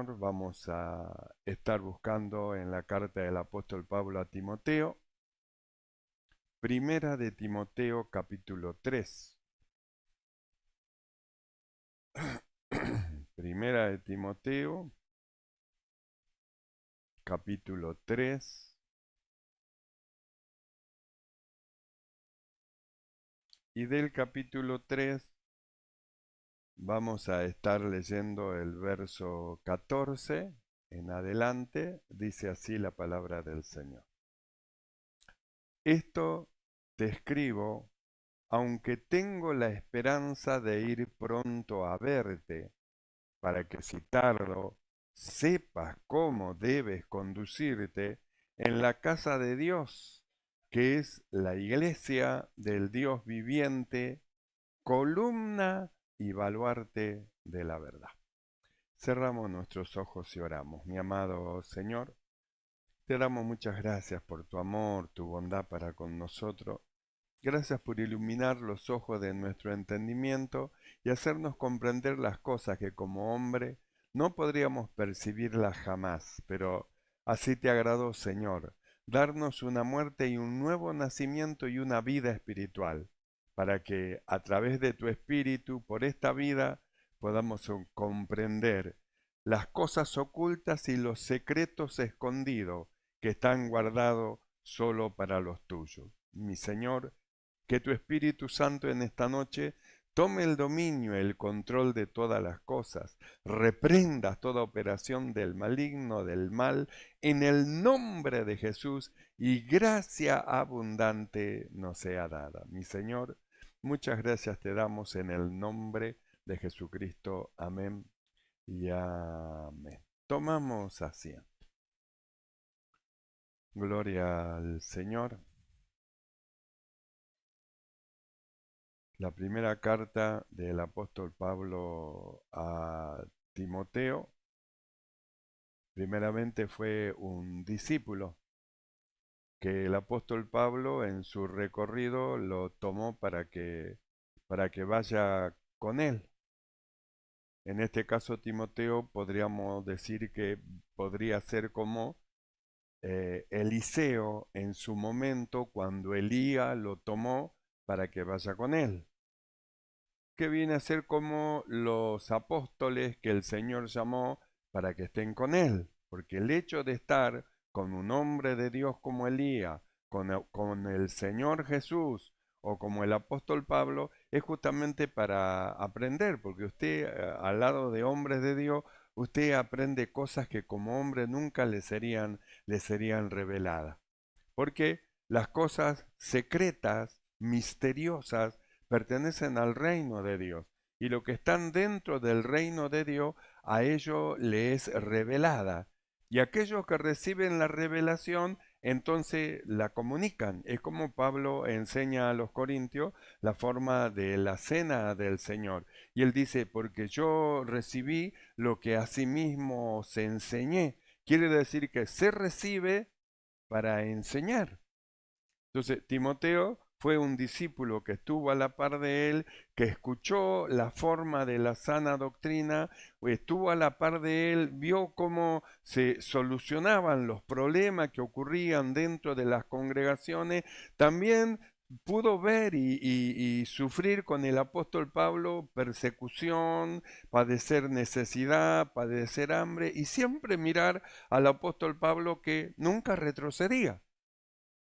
Señor, vamos a estar buscando en la carta del apóstol Pablo a Timoteo, primera de Timoteo capítulo 3. Primera de Timoteo capítulo 3. Y del capítulo 3 vamos a estar leyendo el verso 14 en adelante. Dice así la palabra del Señor. Esto te escribo, aunque tengo la esperanza de ir pronto a verte, para que si tardo, sepas cómo debes conducirte en la casa de Dios, que es la iglesia del Dios viviente, columna y baluarte de la verdad. Cerramos nuestros ojos y oramos. Mi amado Señor, te damos muchas gracias por tu amor, tu bondad para con nosotros. Gracias por iluminar los ojos de nuestro entendimiento y hacernos comprender las cosas que como hombre no podríamos percibirlas jamás, pero así te agradó, Señor, darnos una muerte y un nuevo nacimiento y una vida espiritual, para que a través de tu espíritu, por esta vida, podamos comprender las cosas ocultas y los secretos escondidos que están guardados solo para los tuyos. Mi Señor, que tu Espíritu Santo en esta noche tome el dominio, el control de todas las cosas, reprendas toda operación del maligno, del mal, en el nombre de Jesús, y gracia abundante nos sea dada. Mi Señor, muchas gracias te damos en el nombre de Jesucristo. Amén y amén. Tomamos asiento. Gloria al Señor. La primera carta del apóstol Pablo a Timoteo, primeramente fue un discípulo que el apóstol Pablo en su recorrido lo tomó para que vaya con él. En este caso Timoteo podríamos decir que podría ser como Eliseo en su momento cuando Elías lo tomó para que vaya con él, que viene a ser como los apóstoles que el Señor llamó para que estén con Él, porque el hecho de estar con un hombre de Dios como Elías, con el Señor Jesús o como el apóstol Pablo, es justamente para aprender, porque usted al lado de hombres de Dios, usted aprende cosas que como hombre nunca le serían reveladas, porque las cosas secretas, misteriosas, pertenecen al reino de Dios. Y lo que están dentro del reino de Dios, a ellos le es revelada. Y aquellos que reciben la revelación, entonces la comunican. Es como Pablo enseña a los corintios la forma de la cena del Señor. Y él dice, porque yo recibí lo que asimismo se enseñé. Quiere decir que se recibe para enseñar. Entonces, Timoteo fue un discípulo que estuvo a la par de él, que escuchó la forma de la sana doctrina, estuvo a la par de él, vio cómo se solucionaban los problemas que ocurrían dentro de las congregaciones, también pudo ver y sufrir con el apóstol Pablo persecución, padecer necesidad, padecer hambre, y siempre mirar al apóstol Pablo que nunca retrocedía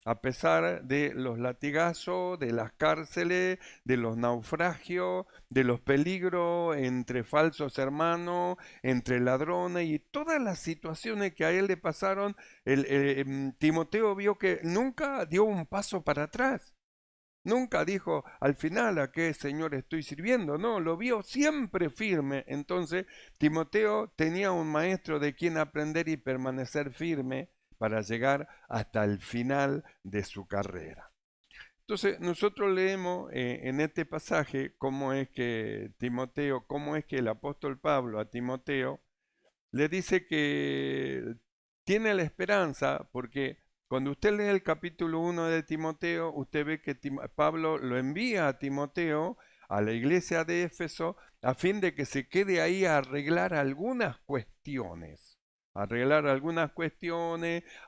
a pesar de los latigazos, de las cárceles, de los naufragios, de los peligros entre falsos hermanos, entre ladrones y todas las situaciones que a él le pasaron, Timoteo vio que nunca dio un paso para atrás. Nunca dijo, al final, ¿a qué Señor estoy sirviendo? No, lo vio siempre firme. Entonces, Timoteo tenía un maestro de quien aprender y permanecer firme para llegar hasta el final de su carrera. Entonces, nosotros leemos en este pasaje cómo es que Timoteo, cómo es que el apóstol Pablo a Timoteo le dice que tiene la esperanza, porque cuando usted lee el capítulo 1 de Timoteo, usted ve que Pablo lo envía a Timoteo, a la iglesia de Éfeso, a fin de que se quede ahí a arreglar algunas cuestiones.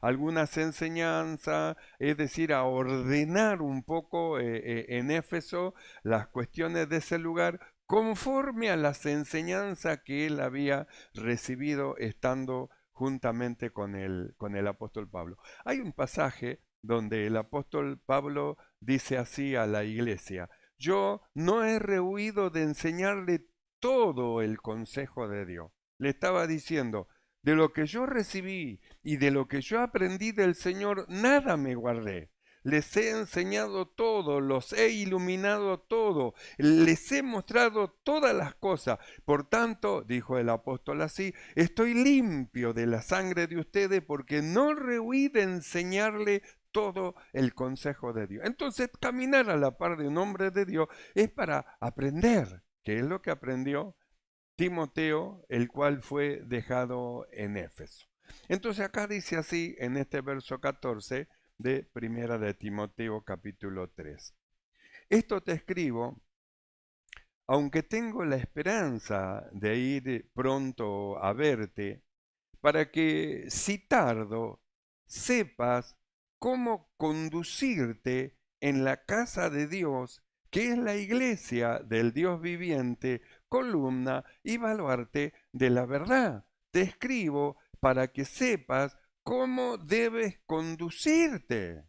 Algunas enseñanzas, es decir, a ordenar un poco en Éfeso las cuestiones de ese lugar conforme a las enseñanzas que él había recibido estando juntamente con el apóstol Pablo. Hay un pasaje donde el apóstol Pablo dice así a la iglesia: yo no he rehuido de enseñarle todo el consejo de Dios. Le estaba diciendo, de lo que yo recibí y de lo que yo aprendí del Señor, nada me guardé. Les he enseñado todo, los he iluminado todo, les he mostrado todas las cosas. Por tanto, dijo el apóstol así, estoy limpio de la sangre de ustedes porque no rehuí de enseñarle todo el consejo de Dios. Entonces, caminar a la par de un hombre de Dios es para aprender, que es lo que aprendió Timoteo, el cual fue dejado en Éfeso. Entonces acá dice así en este verso 14 de Primera de Timoteo capítulo 3. Esto te escribo, aunque tengo la esperanza de ir pronto a verte, para que si tardo sepas cómo conducirte en la casa de Dios, que es la iglesia del Dios viviente, columna y baluarte de la verdad. Te escribo para que sepas cómo debes conducirte.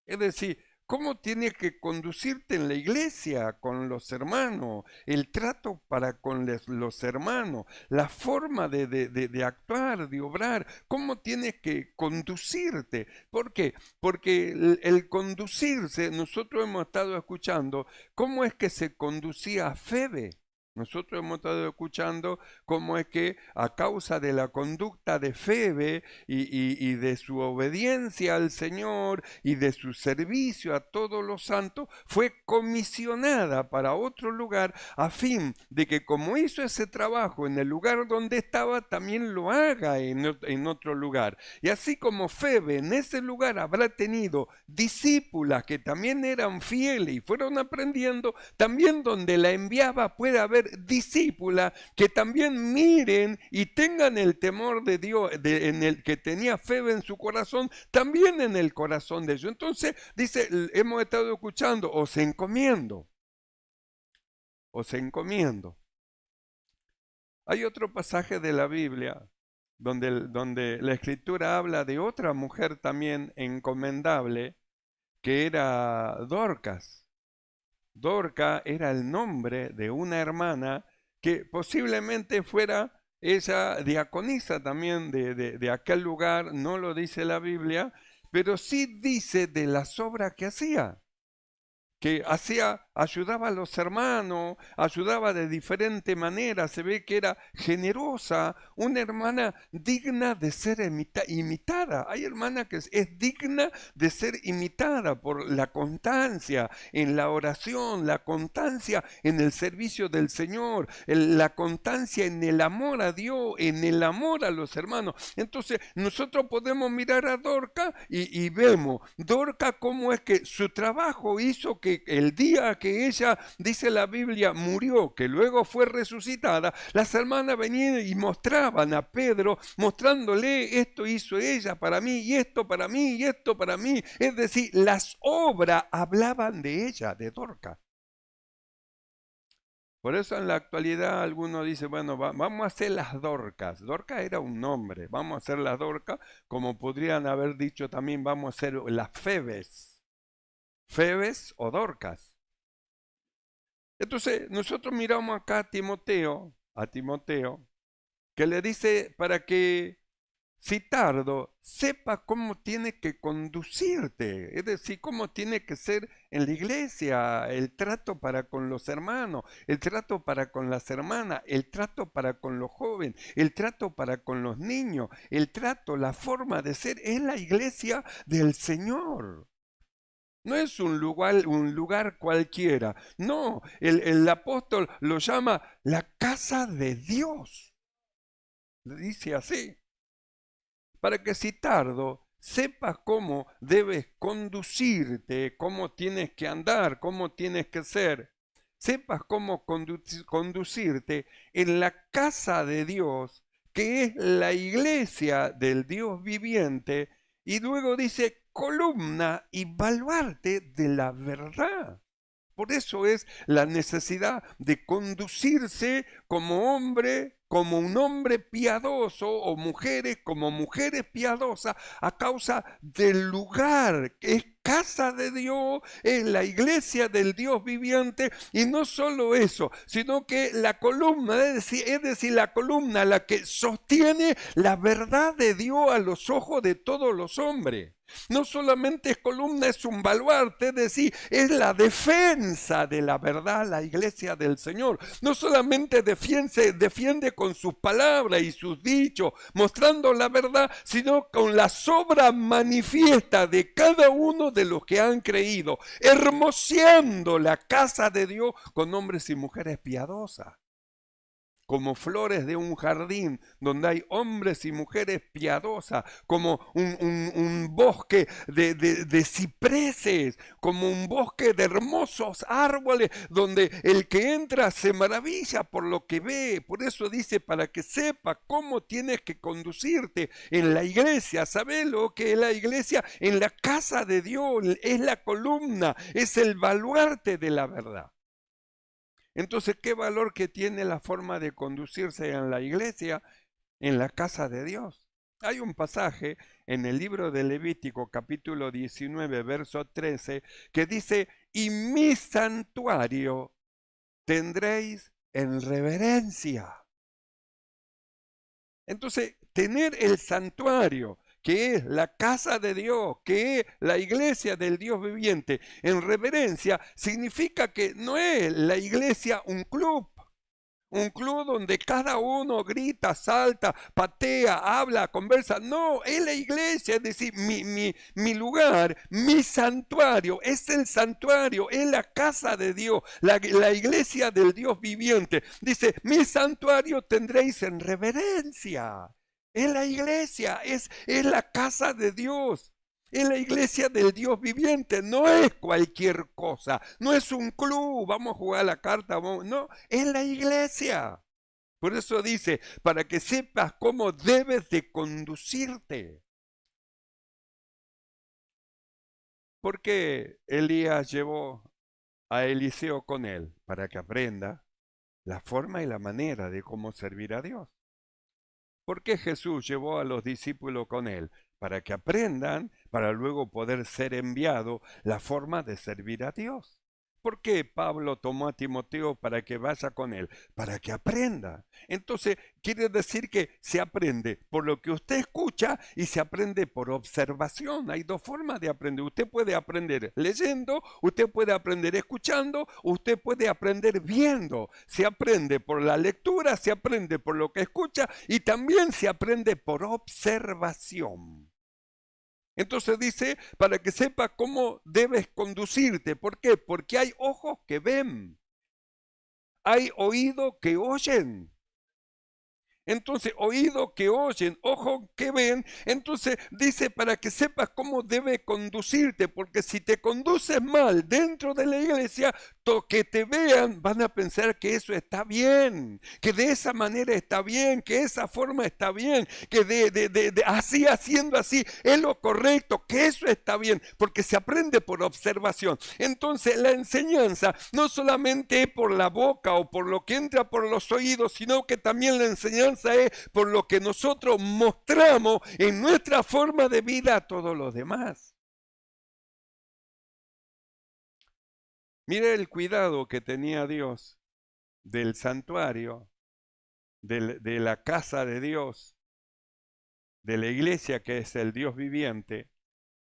Es decir, cómo tienes que conducirte en la iglesia con los hermanos, el trato para con los hermanos, la forma de actuar, de obrar, cómo tienes que conducirte. ¿Por qué? Porque el conducirse, nosotros hemos estado escuchando cómo es que se conducía Febe. Nosotros hemos estado escuchando cómo es que a causa de la conducta de Febe y de su obediencia al Señor y de su servicio a todos los santos, fue comisionada para otro lugar a fin de que como hizo ese trabajo en el lugar donde estaba, también lo haga en otro lugar. Y así como Febe en ese lugar habrá tenido discípulas que también eran fieles y fueron aprendiendo, también donde la enviaba puede haber discípulas que también miren y tengan el temor de Dios en el que tenía Febe en su corazón, también en el corazón de ellos. Entonces dice, hemos estado escuchando, os encomiendo. Hay otro pasaje de la Biblia donde la escritura habla de otra mujer también encomendable, que era Dorcas. Dorca era el nombre de una hermana que posiblemente fuera ella diaconisa también de aquel lugar, no lo dice la Biblia, pero sí dice de las obras que hacía. Ayudaba a los hermanos, ayudaba de diferente manera, se ve que era generosa, una hermana digna de ser imitada. Hay hermana que es digna de ser imitada por la constancia en la oración, la constancia en el servicio del Señor, la constancia en el amor a Dios, en el amor a los hermanos. Entonces nosotros podemos mirar a Dorca y vemos, Dorca cómo es que su trabajo hizo que el día que ella, dice la Biblia, murió, que luego fue resucitada, las hermanas venían y mostraban a Pedro, mostrándole esto hizo ella para mí, y esto para mí, y esto para mí. Es decir, las obras hablaban de ella, de Dorca. Por eso en la actualidad algunos dicen, bueno, vamos a hacer las Dorcas. Dorca era un nombre, vamos a hacer las Dorcas, como podrían haber dicho también, vamos a hacer las Febes. Febes o Dorcas. Entonces, nosotros miramos acá a Timoteo, que le dice para que si tardo, sepa cómo tiene que conducirte, es decir, cómo tiene que ser en la iglesia, el trato para con los hermanos, el trato para con las hermanas, el trato para con los jóvenes, el trato para con los niños, el trato, la forma de ser en la iglesia del Señor. No es un lugar cualquiera. No, el apóstol lo llama la casa de Dios. Le dice así. Para que si tardo, sepas cómo debes conducirte, cómo tienes que andar, cómo tienes que ser. sepas cómo conducirte en la casa de Dios, que es la iglesia del Dios viviente, y luego dice columna y baluarte de la verdad. Por eso es la necesidad de conducirse como hombre, como un hombre piadoso, o mujeres como mujeres piadosas, a causa del lugar que es casa de Dios, es la iglesia del Dios viviente. Y no solo eso, sino que la columna, es decir, la columna, la que sostiene la verdad de Dios a los ojos de todos los hombres. No solamente es columna, es un baluarte, es decir, es la defensa de la verdad, la iglesia del Señor. No solamente defiende con sus palabras y sus dichos, mostrando la verdad, sino con la obra manifiesta de cada uno de los que han creído, hermoseando la casa de Dios con hombres y mujeres piadosas, como flores de un jardín donde hay hombres y mujeres piadosas, como un bosque de cipreses, como un bosque de hermosos árboles, donde el que entra se maravilla por lo que ve. Por eso dice, para que sepa cómo tienes que conducirte en la iglesia. ¿Sabes lo que es la iglesia? En la casa de Dios, es la columna, es el baluarte de la verdad. Entonces, ¿qué valor que tiene la forma de conducirse en la iglesia, en la casa de Dios? Hay un pasaje en el libro de Levítico, capítulo 19, verso 13, que dice, y mi santuario tendréis en reverencia. Entonces, tener el santuario, que es la casa de Dios, que es la iglesia del Dios viviente, en reverencia, significa que no es la iglesia un club donde cada uno grita, salta, patea, habla, conversa. No, es la iglesia, es decir, mi lugar, mi santuario, es el santuario, es la casa de Dios, la iglesia del Dios viviente. Dice, mi santuario tendréis en reverencia. Es la iglesia, es la casa de Dios. Es la iglesia del Dios viviente, no es cualquier cosa, no es un club, vamos a jugar a la carta, no, es la iglesia. Por eso dice, para que sepas cómo debes de conducirte. ¿Por qué Elías llevó a Eliseo con él? Para que aprenda la forma y la manera de cómo servir a Dios. ¿Por qué Jesús llevó a los discípulos con él? Para que aprendan, para luego poder ser enviado, la forma de servir a Dios. ¿Por qué Pablo tomó a Timoteo para que vaya con él? Para que aprenda. Entonces, quiere decir que se aprende por lo que usted escucha y se aprende por observación. Hay dos formas de aprender. Usted puede aprender leyendo, usted puede aprender escuchando, usted puede aprender viendo. Se aprende por la lectura, se aprende por lo que escucha y también se aprende por observación. Entonces dice, para que sepas cómo debes conducirte. ¿Por qué? Porque hay ojos que ven, hay oídos que oyen. Entonces, oído que oyen, ojo que ven. Entonces dice, para que sepas cómo debe conducirte, porque si te conduces mal dentro de la iglesia, que te vean van a pensar que eso está bien, que de esa manera está bien, que esa forma está bien, que así, haciendo así es lo correcto, que eso está bien, porque se aprende por observación. Entonces la enseñanza no solamente es por la boca o por lo que entra por los oídos, sino que también la enseñanza es por lo que nosotros mostramos en nuestra forma de vida a todos los demás. Mire el cuidado que tenía Dios del santuario, de la casa de Dios, de la iglesia que es el Dios viviente,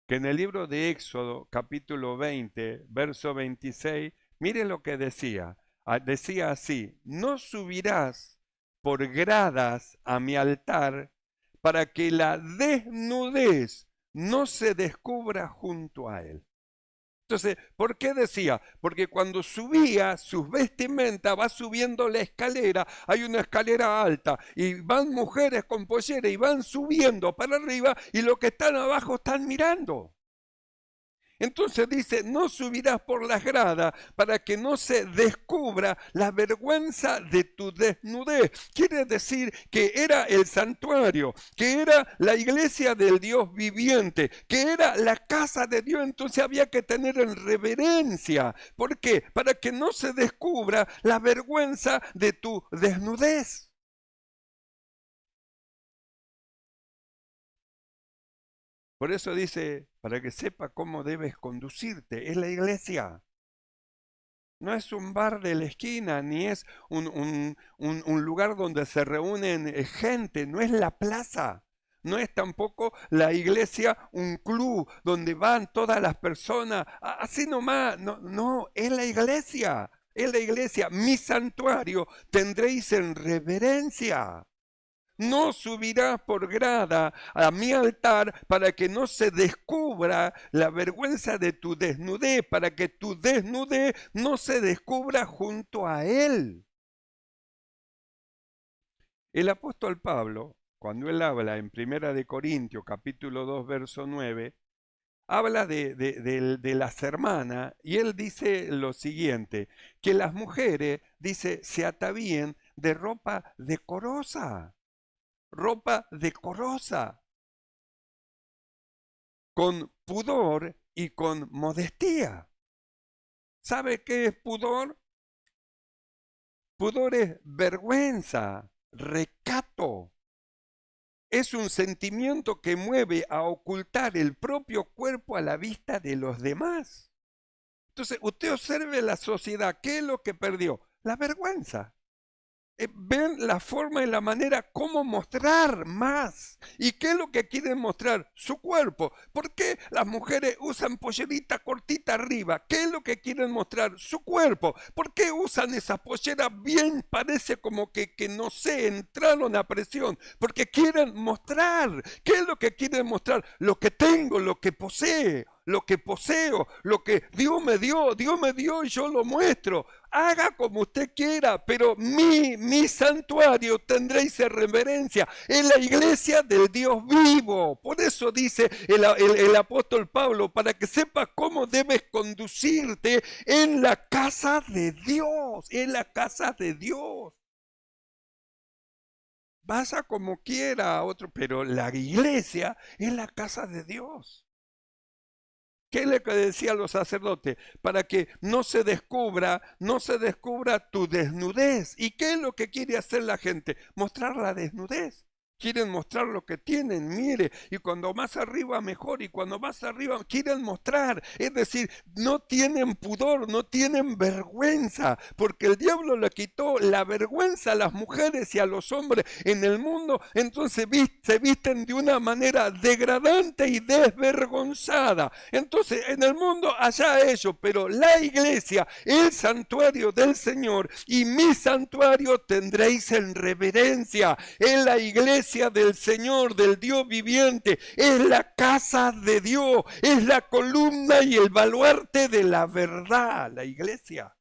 que en el libro de Éxodo, capítulo 20, verso 26, mire lo que decía. Decía así, no subirás por gradas a mi altar para que la desnudez no se descubra junto a él. Entonces, ¿por qué decía? Porque cuando subía sus vestimentas, va subiendo la escalera, hay una escalera alta, y van mujeres con pollera y van subiendo para arriba, y los que están abajo están mirando. Entonces dice, no subirás por las gradas para que no se descubra la vergüenza de tu desnudez. Quiere decir que era el santuario, que era la iglesia del Dios viviente, que era la casa de Dios. Entonces había que tener en reverencia. ¿Por qué? Para que no se descubra la vergüenza de tu desnudez. Por eso dice, para que sepa cómo debes conducirte, es la iglesia. No es un bar de la esquina, ni es un lugar donde se reúnen gente, no es la plaza. No es tampoco la iglesia un club donde van todas las personas, así nomás. No, no, es la iglesia. Es la iglesia. Mi santuario tendréis en reverencia. No subirás por grada a mi altar para que no se descubra la vergüenza de tu desnudez, para que tu desnudez no se descubra junto a él. El apóstol Pablo, cuando él habla en Primera de Corintios, capítulo 2, verso 9, habla de las hermanas y él dice lo siguiente, que las mujeres, dice, se atavíen de ropa decorosa. Ropa decorosa, con pudor y con modestia. ¿Sabe qué es pudor? Pudor es vergüenza, recato. Es un sentimiento que mueve a ocultar el propio cuerpo a la vista de los demás. Entonces, usted observe la sociedad, ¿qué es lo que perdió? La vergüenza. Ven la forma y la manera cómo mostrar más. ¿Y qué es lo que quieren mostrar? Su cuerpo. ¿Por qué las mujeres usan pollerita cortita arriba? ¿Qué es lo que quieren mostrar? Su cuerpo. ¿Por qué usan esa pollera bien? Parece como que no sé, entraron a presión. Porque quieren mostrar. ¿Qué es lo que quieren mostrar? Lo que tengo, lo que posee. Lo que poseo, lo que Dios me dio y yo lo muestro. Haga como usted quiera, pero mi santuario tendréis en reverencia. Es la iglesia del Dios vivo. Por eso dice el apóstol Pablo, para que sepas cómo debes conducirte en la casa de Dios. En la casa de Dios. Vas a como quiera a otro, pero la iglesia es la casa de Dios. ¿Qué es lo que decían los sacerdotes? Para que no se descubra tu desnudez. ¿Y qué es lo que quiere hacer la gente? Mostrar la desnudez. Quieren mostrar lo que tienen, mire, y cuando más arriba mejor, y cuando más arriba quieren mostrar, es decir, no tienen pudor, no tienen vergüenza, porque el diablo le quitó la vergüenza a las mujeres y a los hombres en el mundo, entonces se visten de una manera degradante y desvergonzada. Entonces, en el mundo allá ellos, pero la iglesia, el santuario del Señor, y mi santuario tendréis en reverencia. En la iglesia del Señor, del Dios viviente, es la casa de Dios, es la columna y el baluarte de la verdad, la iglesia.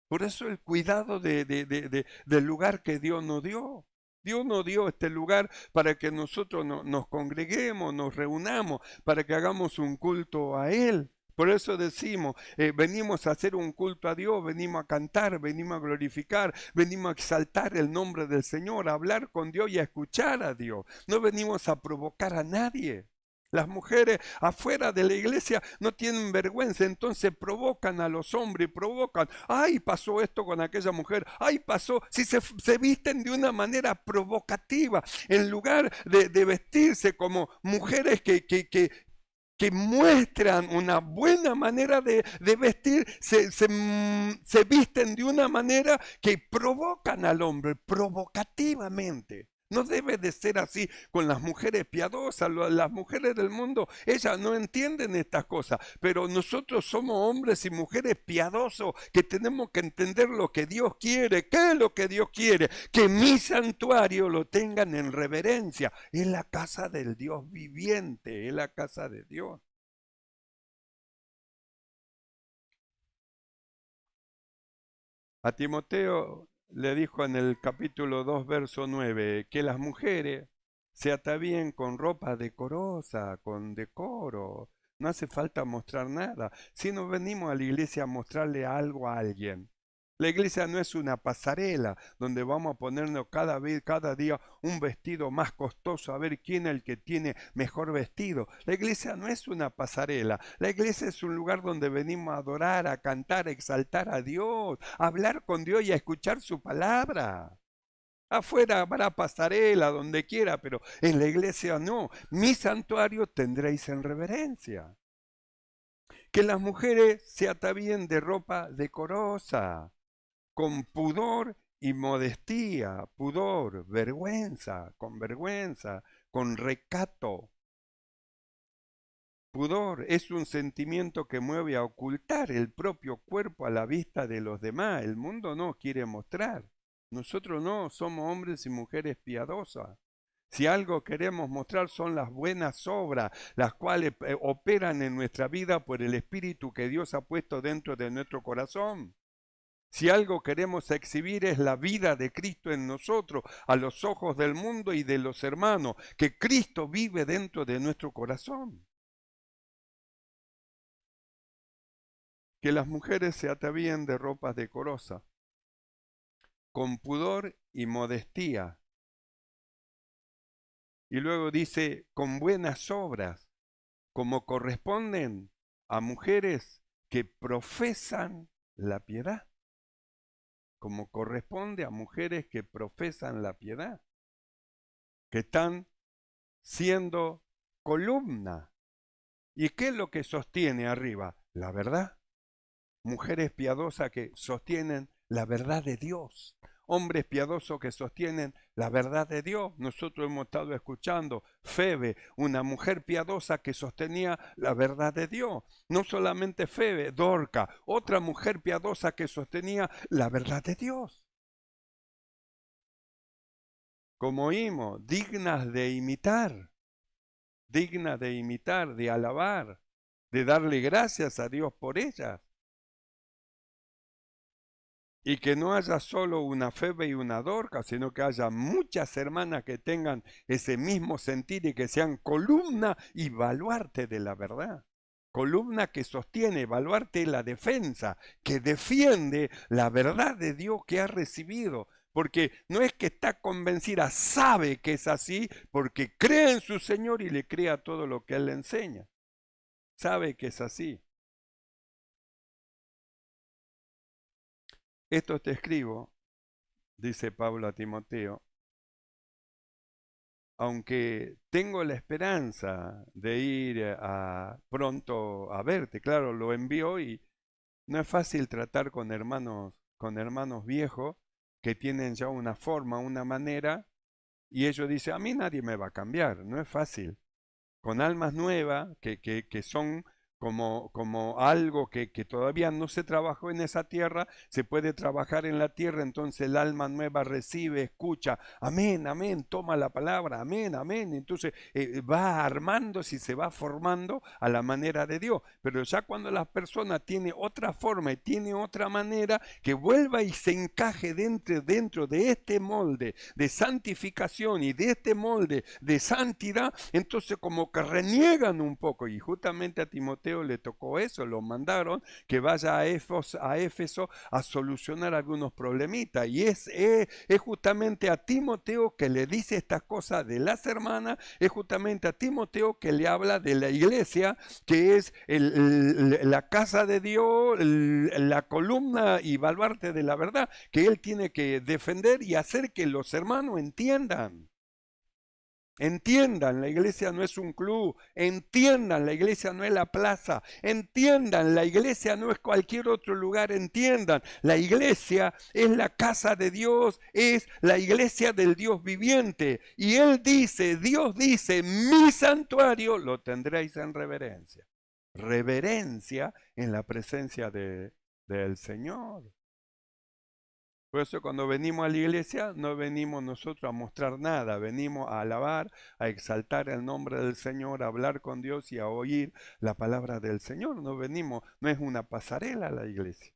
Por eso el cuidado del lugar que Dios nos dio. Dios nos dio este lugar para que nosotros nos congreguemos, nos reunamos, para que hagamos un culto a Él. Por eso decimos, venimos a hacer un culto a Dios, venimos a cantar, venimos a glorificar, venimos a exaltar el nombre del Señor, a hablar con Dios y a escuchar a Dios. No venimos a provocar a nadie. Las mujeres afuera de la iglesia no tienen vergüenza, entonces provocan a los hombres, provocan, ay, pasó esto con aquella mujer, ay, pasó, si se visten de una manera provocativa, en lugar de vestirse como mujeres que muestran una buena manera de vestir, se visten de una manera que provocan al hombre, provocativamente. No debe de ser así con las mujeres piadosas, las mujeres del mundo, ellas no entienden estas cosas, pero nosotros somos hombres y mujeres piadosos que tenemos que entender lo que Dios quiere. ¿Qué es lo que Dios quiere? Que mi santuario lo tengan en reverencia. Es la casa del Dios viviente, es la casa de Dios. A Timoteo le dijo en el capítulo 2, verso 9, que las mujeres se atavíen con ropa decorosa, con decoro, No hace falta mostrar nada. Si no venimos a la iglesia a mostrarle algo a alguien. La iglesia no es una pasarela donde vamos a ponernos cada día un vestido más costoso a ver quién es el que tiene mejor vestido. La iglesia no es una pasarela. La iglesia es un lugar donde venimos a adorar, a cantar, a exaltar a Dios, a hablar con Dios y a escuchar su palabra. Afuera habrá pasarela, donde quiera, pero en la iglesia no. Mi santuario tendréis en reverencia. Que las mujeres se atavíen de ropa decorosa, con pudor y modestia, pudor, vergüenza, con recato. Pudor es un sentimiento que mueve a ocultar el propio cuerpo a la vista de los demás. El mundo no quiere mostrar. Nosotros no, somos hombres y mujeres piadosas. Si algo queremos mostrar son las buenas obras, las cuales operan en nuestra vida por el Espíritu que Dios ha puesto dentro de nuestro corazón. Si algo queremos exhibir es la vida de Cristo en nosotros, a los ojos del mundo y de los hermanos, que Cristo vive dentro de nuestro corazón. Que las mujeres se atavíen de ropas decorosas, con pudor y modestia. Y luego dice, con buenas obras, como corresponden a mujeres que profesan la piedad. Como corresponde a mujeres que profesan la piedad, que están siendo columna. ¿Y qué es lo que sostiene arriba? La verdad. Mujeres piadosas que sostienen la verdad de Dios. Hombres piadosos que sostienen la verdad de Dios. Nosotros hemos estado escuchando Febe, una mujer piadosa que sostenía la verdad de Dios. No solamente Febe, Dorca, otra mujer piadosa que sostenía la verdad de Dios. Como oímos, dignas de imitar, de alabar, de darle gracias a Dios por ellas. Y que no haya solo una Febe y una Dorca, sino que haya muchas hermanas que tengan ese mismo sentir y que sean columna y baluarte de la verdad. Columna que sostiene, baluarte la defensa, que defiende la verdad de Dios que ha recibido. Porque no es que está convencida, sabe que es así, porque cree en su Señor y le cree a todo lo que Él le enseña. Sabe que es así. Esto te escribo, dice Pablo a Timoteo, aunque tengo la esperanza de ir pronto a verte. Claro, lo envió y no es fácil tratar con hermanos viejos que tienen ya una forma, una manera, y ellos dicen, a mí nadie me va a cambiar, no es fácil. Con almas nuevas que son como algo que todavía no se trabajó en esa tierra, se puede trabajar en la tierra, entonces el alma nueva recibe, escucha, amén, amén, toma la palabra, amén, amén, entonces va armándose y se va formando a la manera de Dios, pero ya cuando la persona tiene otra forma y tiene otra manera, que vuelva y se encaje dentro de este molde de santificación y de este molde de santidad, entonces como que reniegan un poco, y justamente a Timoteo le tocó eso, lo mandaron que vaya a Éfeso a solucionar algunos problemitas, y es justamente a Timoteo que le dice estas cosas de las hermanas, es justamente a Timoteo que le habla de la iglesia, que es la casa de Dios, la columna y baluarte de la verdad, que él tiene que defender y hacer que los hermanos entiendan. Entiendan, la iglesia no es un club. Entiendan, la iglesia no es la plaza. Entiendan, la iglesia no es cualquier otro lugar. Entiendan, la iglesia es la casa de Dios, es la iglesia del Dios viviente. Y Él dice, Dios dice, mi santuario lo tendréis en reverencia. Reverencia en la presencia del Señor. Por eso cuando venimos a la iglesia no venimos nosotros a mostrar nada, venimos a alabar, a exaltar el nombre del Señor, a hablar con Dios y a oír la palabra del Señor. No venimos, no es una pasarela a la iglesia.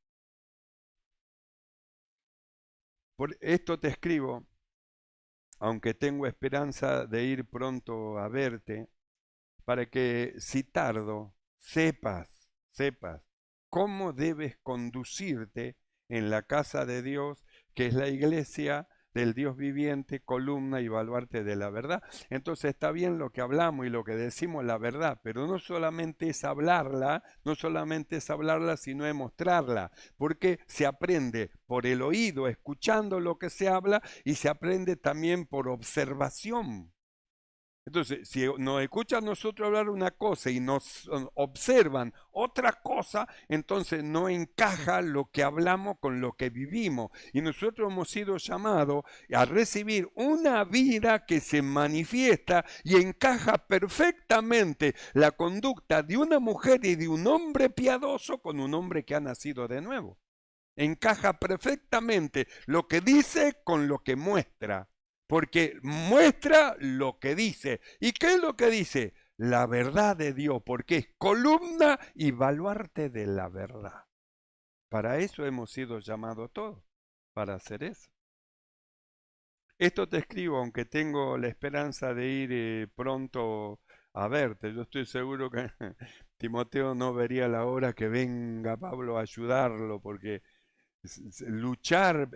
Por esto te escribo, aunque tengo esperanza de ir pronto a verte, para que si tardo, sepas cómo debes conducirte en la casa de Dios, que es la iglesia del Dios viviente, columna y baluarte de la verdad. Entonces está bien lo que hablamos y lo que decimos, la verdad, pero no solamente es hablarla, sino es mostrarla, porque se aprende por el oído, escuchando lo que se habla, y se aprende también por observación. Entonces, si nos escuchan nosotros hablar una cosa y nos observan otra cosa, entonces no encaja lo que hablamos con lo que vivimos. Y nosotros hemos sido llamados a recibir una vida que se manifiesta y encaja perfectamente la conducta de una mujer y de un hombre piadoso con un hombre que ha nacido de nuevo. Encaja perfectamente lo que dice con lo que muestra. Porque muestra lo que dice. ¿Y qué es lo que dice? La verdad de Dios, porque es columna y baluarte de la verdad. Para eso hemos sido llamados todos, para hacer eso. Esto te escribo, aunque tengo la esperanza de ir pronto a verte. Yo estoy seguro que Timoteo no vería la hora que venga Pablo a ayudarlo, porque luchar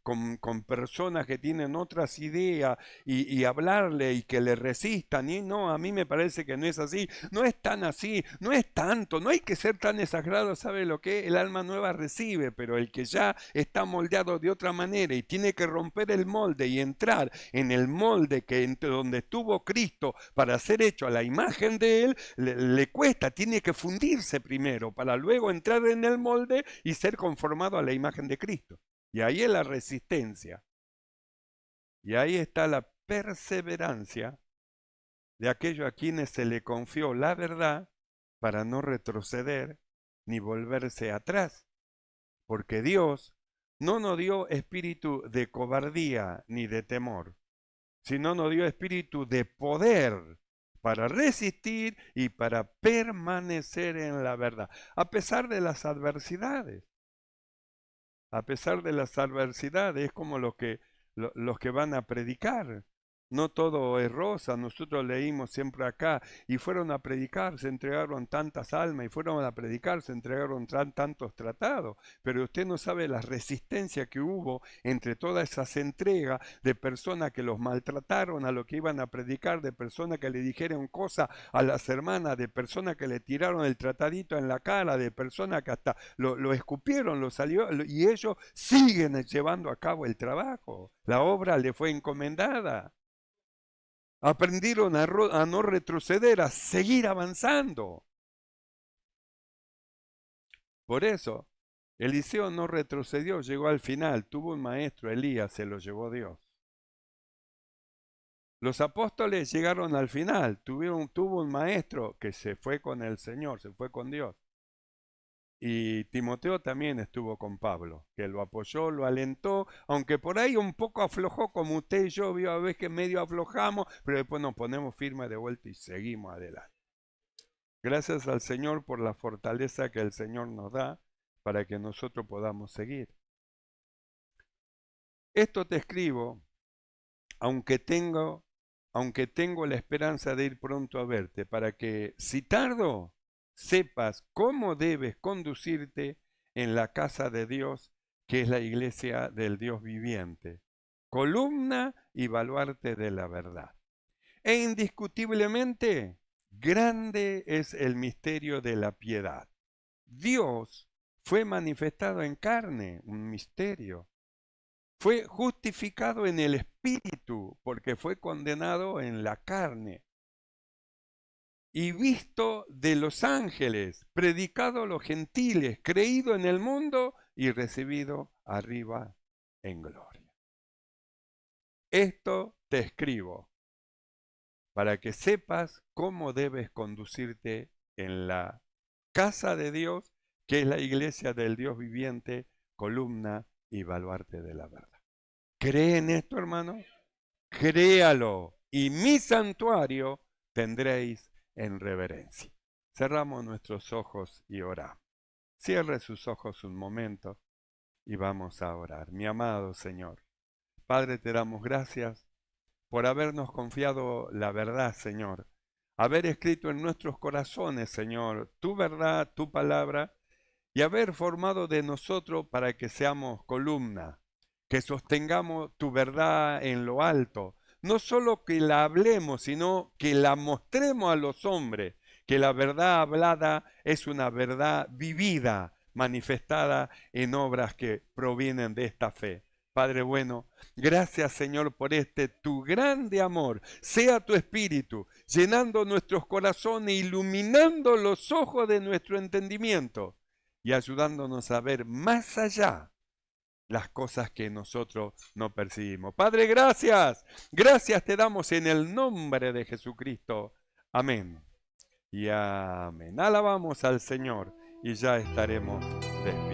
con personas que tienen otras ideas y hablarle y que le resistan. Y no, a mí me parece que no es así, no es tan así, no es tanto, no hay que ser tan exagerado. ¿Sabe lo que? El alma nueva recibe, pero el que ya está moldeado de otra manera y tiene que romper el molde y entrar en el molde que entre donde estuvo Cristo para ser hecho a la imagen de Él, le cuesta, tiene que fundirse primero para luego entrar en el molde y ser conformado a la imagen de Cristo. Y ahí es la resistencia. Y ahí está la perseverancia de aquellos a quienes se le confió la verdad para no retroceder ni volverse atrás. Porque Dios no nos dio espíritu de cobardía ni de temor, sino nos dio espíritu de poder para resistir y para permanecer en la verdad, a pesar de las adversidades. A pesar de las adversidades, es como los que van a predicar. No todo es rosa, nosotros leímos siempre acá, y fueron a predicar, se entregaron tantas almas, y fueron a predicar, se entregaron tantos tratados, pero usted no sabe la resistencia que hubo entre todas esas entregas de personas que los maltrataron a lo que iban a predicar, de personas que le dijeron cosas a las hermanas, de personas que le tiraron el tratadito en la cara, de personas que hasta lo escupieron, lo salió, y ellos siguen llevando a cabo el trabajo. La obra le fue encomendada. Aprendieron a no retroceder, a seguir avanzando. Por eso, Eliseo no retrocedió, llegó al final, tuvo un maestro, Elías, se lo llevó Dios. Los apóstoles llegaron al final, tuvo un maestro que se fue con el Señor, se fue con Dios. Y Timoteo también estuvo con Pablo, que lo apoyó, lo alentó, aunque por ahí un poco aflojó, como usted y yo, vio a veces que medio aflojamos, pero después nos ponemos firmes de vuelta y seguimos adelante. Gracias al Señor por la fortaleza que el Señor nos da para que nosotros podamos seguir. Esto te escribo, aunque tengo la esperanza de ir pronto a verte, para que si tardo, sepas cómo debes conducirte en la casa de Dios, que es la iglesia del Dios viviente, columna y baluarte de la verdad. E indiscutiblemente, grande es el misterio de la piedad. Dios fue manifestado en carne, un misterio. Fue justificado en el espíritu, porque fue condenado en la carne. Y visto de los ángeles, predicado a los gentiles, creído en el mundo y recibido arriba en gloria. Esto te escribo para que sepas cómo debes conducirte en la casa de Dios, que es la iglesia del Dios viviente, columna y baluarte de la verdad. ¿Cree en esto, hermano? Créalo, y mi santuario tendréis en reverencia. Cerramos nuestros ojos y oramos. Cierre sus ojos un momento y vamos a orar. Mi amado Señor, Padre, te damos gracias por habernos confiado la verdad, Señor, haber escrito en nuestros corazones, Señor, tu verdad, tu palabra, y haber formado de nosotros para que seamos columna, que sostengamos tu verdad en lo alto. No solo que la hablemos, sino que la mostremos a los hombres, que la verdad hablada es una verdad vivida, manifestada en obras que provienen de esta fe. Padre bueno, gracias Señor por este tu grande amor. Sea tu espíritu llenando nuestros corazones, iluminando los ojos de nuestro entendimiento y ayudándonos a ver más allá las cosas que nosotros no percibimos. Padre, gracias. Gracias te damos en el nombre de Jesucristo. Amén. Y amén. Alabamos al Señor y ya estaremos despiertos.